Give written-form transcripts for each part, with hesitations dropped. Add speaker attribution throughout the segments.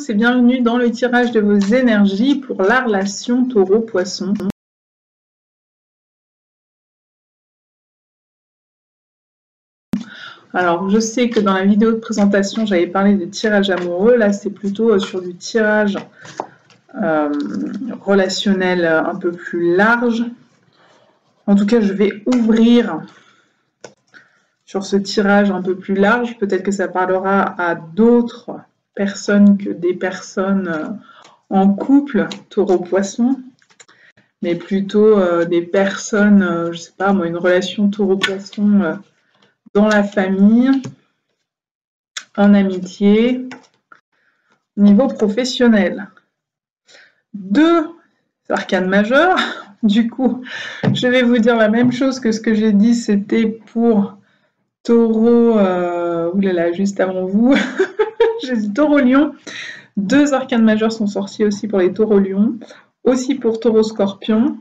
Speaker 1: tous et bienvenue dans le tirage de vos énergies pour la relation taureau-poisson. Alors, je sais que dans la vidéo de présentation, j'avais parlé de tirage amoureux. Là, c'est plutôt sur du tirage relationnel un peu plus large. En tout cas, je vais ouvrir sur ce tirage un peu plus large. Peut-être que ça parlera à d'autres personnes que des personnes en couple, taureau-poisson, mais plutôt des personnes, je sais pas moi, une relation taureau-poisson dans la famille, en amitié, au niveau professionnel. 2 arcanes majeures. Du coup, je vais vous dire la même chose que ce que j'ai dit, c'était pour Taureau, oulala, juste avant vous, j'ai dit Taureau-Lion. 2 arcanes majeures sont sortis aussi pour les Taureaux-Lions, aussi pour Taureau-Scorpion,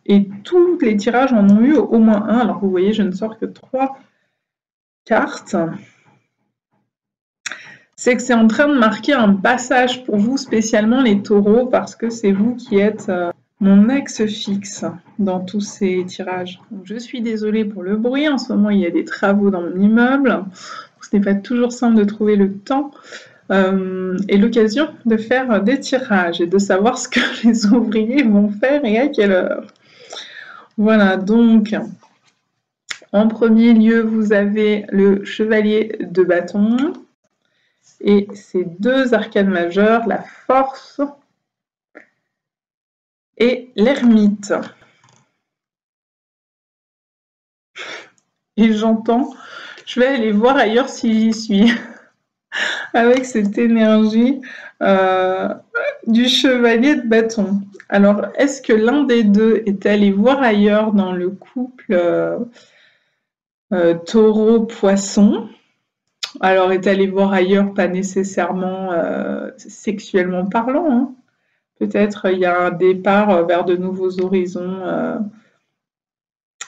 Speaker 1: et tous les tirages en ont eu au moins un. Alors vous voyez, je ne sors que 3 cartes. C'est que c'est en train de marquer un passage pour vous, spécialement les taureaux, parce que c'est vous qui êtes mon ex fixe dans tous ces tirages. Donc, je suis désolée pour le bruit, en ce moment il y a des travaux dans mon immeuble, ce n'est pas toujours simple de trouver le temps et l'occasion de faire des tirages et de savoir ce que les ouvriers vont faire et à quelle heure. Voilà, donc en premier lieu vous avez le chevalier de bâton et ces 2 arcanes majeures, la force et l'ermite. Et j'entends, je vais aller voir ailleurs si j'y suis, avec cette énergie du chevalier de bâton. Alors, est-ce que l'un des deux est allé voir ailleurs dans le couple taureau-poisson? Alors, est allé voir ailleurs, pas nécessairement sexuellement parlant, hein. Peut-être il y a un départ vers de nouveaux horizons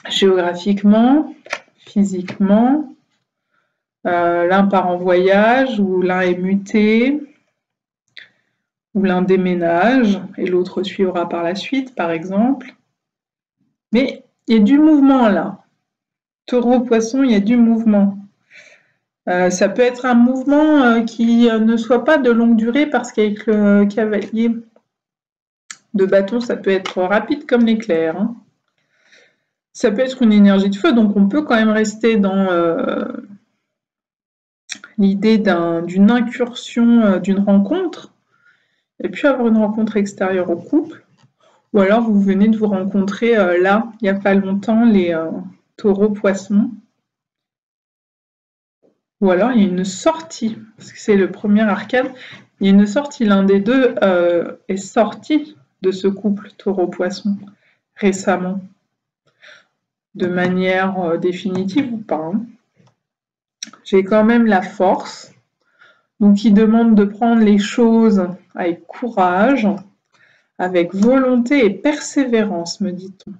Speaker 1: géographiquement, physiquement. L'un part en voyage, ou l'un est muté, ou l'un déménage, et l'autre suivra par la suite, par exemple. Mais il y a du mouvement là. Taureau-poisson, il y a du mouvement. Ça peut être un mouvement qui ne soit pas de longue durée, parce qu'avec le cavalier de bâton, ça peut être rapide comme l'éclair, hein. Ça peut être une énergie de feu, donc on peut quand même rester dans l'idée d'une incursion, d'une rencontre, et puis avoir une rencontre extérieure au couple, ou alors vous venez de vous rencontrer là, il n'y a pas longtemps, les taureaux-poissons, ou alors il y a une sortie, parce que c'est le premier arcane, il y a une sortie, l'un des deux est sorti de ce couple taureau-poisson récemment, de manière définitive ou pas, hein. J'ai quand même la force, donc qui demande de prendre les choses avec courage, avec volonté et persévérance, me dit-on.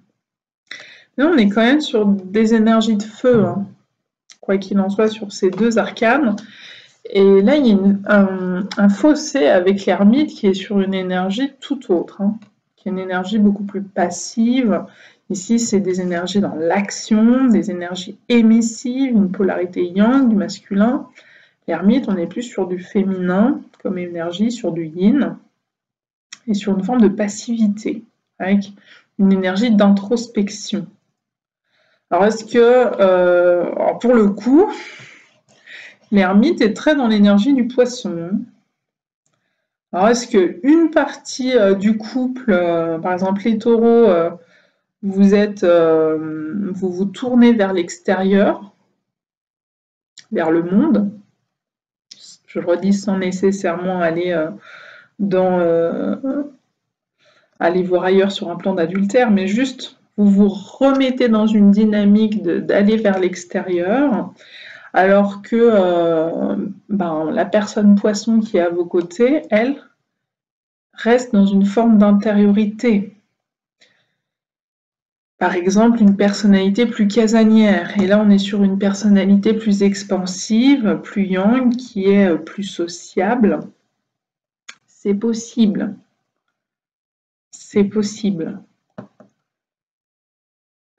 Speaker 1: Mais on est quand même sur des énergies de feu, hein, quoi qu'il en soit, sur ces 2 arcanes. Et là, il y a un fossé avec l'ermite qui est sur une énergie tout autre, hein, qui est une énergie beaucoup plus passive. Ici, c'est des énergies dans l'action, des énergies émissives, une polarité yang, du masculin. L'ermite, on est plus sur du féminin comme énergie, sur du yin, et sur une forme de passivité, avec une énergie d'introspection. Alors, est-ce que, pour le coup, l'ermite est très dans l'énergie du poisson. Alors, est-ce qu'une partie du couple, par exemple les taureaux, vous vous tournez vers l'extérieur, vers le monde, je le redis sans nécessairement aller aller voir ailleurs sur un plan d'adultère, mais juste vous vous remettez dans une dynamique d'aller vers l'extérieur, alors que la personne poisson qui est à vos côtés, elle, reste dans une forme d'intériorité. Par exemple, une personnalité plus casanière, et là on est sur une personnalité plus expansive, plus yang, qui est plus sociable, c'est possible. C'est possible.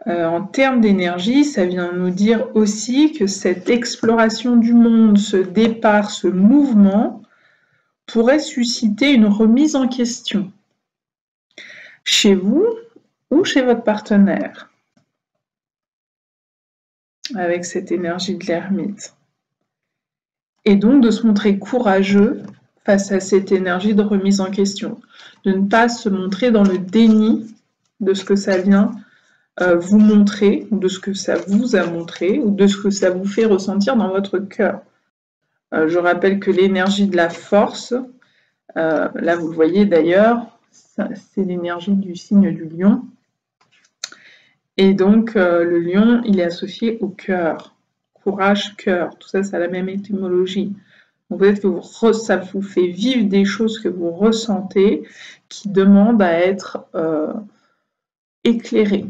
Speaker 1: En termes d'énergie, ça vient nous dire aussi que cette exploration du monde, ce départ, ce mouvement, pourrait susciter une remise en question. Chez vous ou chez votre partenaire. Avec cette énergie de l'ermite. Et donc de se montrer courageux face à cette énergie de remise en question. De ne pas se montrer dans le déni de ce que ça vient vous montrer, ou de ce que ça vous a montré, ou de ce que ça vous fait ressentir dans votre cœur. Je rappelle que l'énergie de la force, là vous le voyez d'ailleurs, c'est l'énergie du signe du lion. Et donc le lion, il est associé au cœur. Courage, cœur, tout ça, ça a la même étymologie. Donc peut-être que ça vous fait vivre des choses que vous ressentez qui demandent à être éclairées,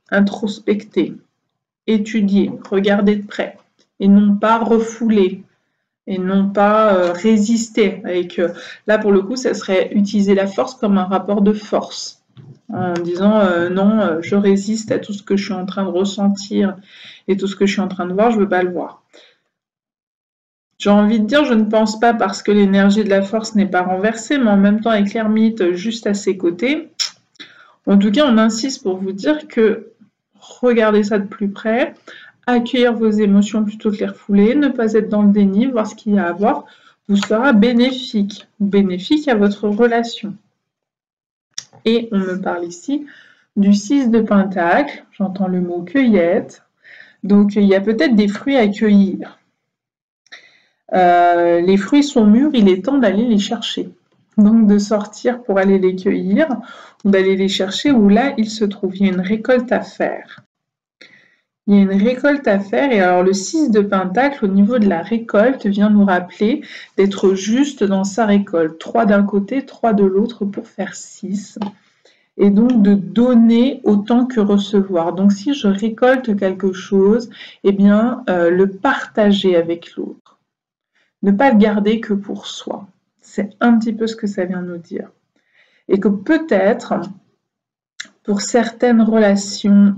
Speaker 1: introspectées, étudiées, regardées de près, et non pas refoulées, et non pas résister. Avec, là, pour le coup, ça serait utiliser la force comme un rapport de force, en disant non, je résiste à tout ce que je suis en train de ressentir et tout ce que je suis en train de voir, je ne veux pas le voir. J'ai envie de dire, je ne pense pas parce que l'énergie de la force n'est pas renversée, mais en même temps avec l'ermite juste à ses côtés. En tout cas, on insiste pour vous dire que regardez ça de plus près, accueillir vos émotions plutôt que les refouler, ne pas être dans le déni, voir ce qu'il y a à voir, vous sera bénéfique à votre relation. Et on me parle ici du 6 de Pentacle, j'entends le mot cueillette, donc il y a peut-être des fruits à cueillir. Les fruits sont mûrs, il est temps d'aller les chercher. Donc de sortir pour aller les cueillir, ou d'aller les chercher où là ils se trouvent. Il y a une récolte à faire. Il y a une récolte à faire et alors le 6 de Pentacle au niveau de la récolte vient nous rappeler d'être juste dans sa récolte. 3 d'un côté, 3 de l'autre pour faire 6. Et donc de donner autant que recevoir. Donc si je récolte quelque chose, eh bien le partager avec l'autre. Ne pas le garder que pour soi. C'est un petit peu ce que ça vient nous dire. Et que peut-être, pour certaines relations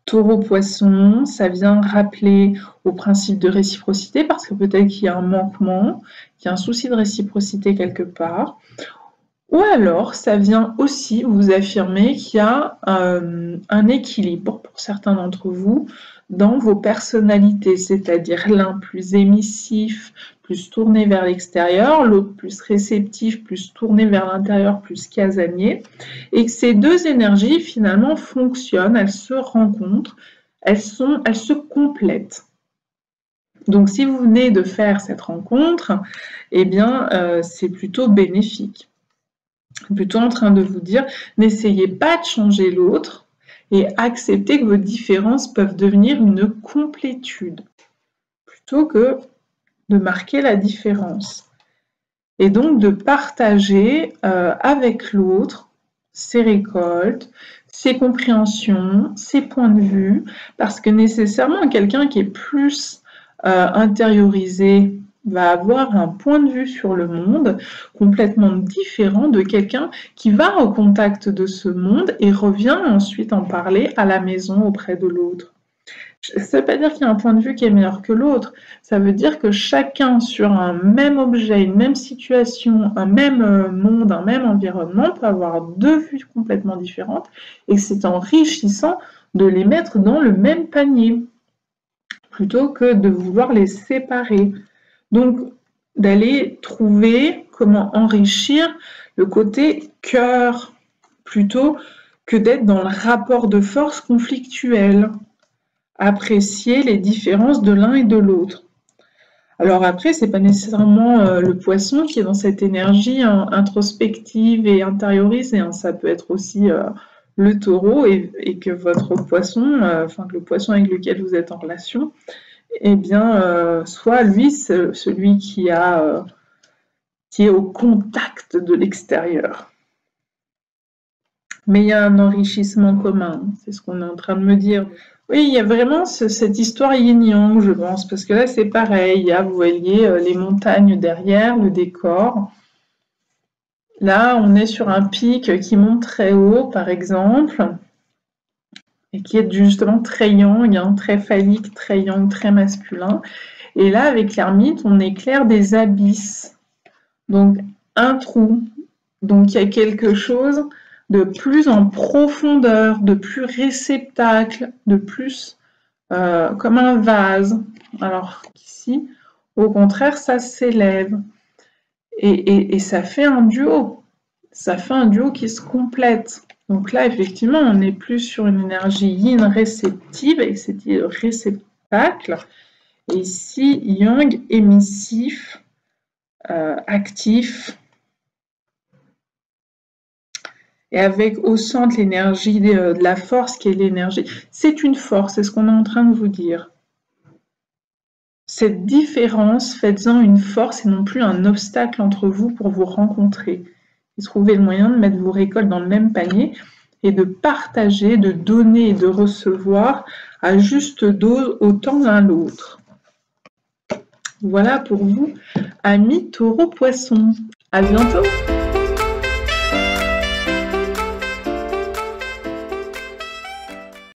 Speaker 1: taureau-poisson, ça vient rappeler au principe de réciprocité, parce que peut-être qu'il y a un manquement, qu'il y a un souci de réciprocité quelque part. Ou alors, ça vient aussi vous affirmer qu'il y a un équilibre pour certains d'entre vous dans vos personnalités, c'est-à-dire l'un plus émissif, plus tourné vers l'extérieur, l'autre plus réceptif, plus tourné vers l'intérieur, plus casanier, et que ces deux énergies finalement fonctionnent, elles se rencontrent, elles se complètent. Donc si vous venez de faire cette rencontre, eh bien c'est plutôt bénéfique. Plutôt en train de vous dire, n'essayez pas de changer l'autre et acceptez que vos différences peuvent devenir une complétude, plutôt que de marquer la différence. Et donc de partager avec l'autre ses récoltes, ses compréhensions, ses points de vue, parce que nécessairement quelqu'un qui est plus intériorisé va avoir un point de vue sur le monde complètement différent de quelqu'un qui va au contact de ce monde et revient ensuite en parler à la maison auprès de l'autre. Ça ne veut pas dire qu'il y a un point de vue qui est meilleur que l'autre, ça veut dire que chacun sur un même objet, une même situation, un même monde, un même environnement peut avoir deux vues complètement différentes et c'est enrichissant de les mettre dans le même panier plutôt que de vouloir les séparer. Donc, d'aller trouver comment enrichir le côté cœur, plutôt que d'être dans le rapport de force conflictuel. Apprécier les différences de l'un et de l'autre. Alors après, c'est pas nécessairement le poisson qui est dans cette énergie introspective et intériorisée. Hein. Ça peut être aussi le taureau et que votre poisson, enfin que le poisson avec lequel vous êtes en relation, eh bien, soit lui, celui qui est au contact de l'extérieur. Mais il y a un enrichissement commun, c'est ce qu'on est en train de me dire. Oui, il y a vraiment cette histoire yin-yang, je pense, parce que là, c'est pareil. Il y a, vous voyez, les montagnes derrière, le décor. Là, on est sur un pic qui monte très haut, par exemple, et qui est justement très yang, hein, très phallique, très yang, très masculin. Et là, avec l'ermite, on éclaire des abysses. Donc, un trou. Donc, il y a quelque chose de plus en profondeur, de plus réceptacle, de plus comme un vase. Alors qu'ici, au contraire, ça s'élève. Et ça fait un duo. Ça fait un duo qui se complète. Donc là, effectivement, on n'est plus sur une énergie yin réceptive, avec cette réceptacle. Et ici, yang émissif, actif, et avec au centre l'énergie de la force qui est l'énergie. C'est une force, c'est ce qu'on est en train de vous dire. Cette différence, faites-en une force et non plus un obstacle entre vous pour vous rencontrer. Et trouvez le moyen de mettre vos récoltes dans le même panier et de partager, de donner et de recevoir à juste dose autant l'un l'autre. Voilà pour vous, amis Taureau-Poisson. À bientôt!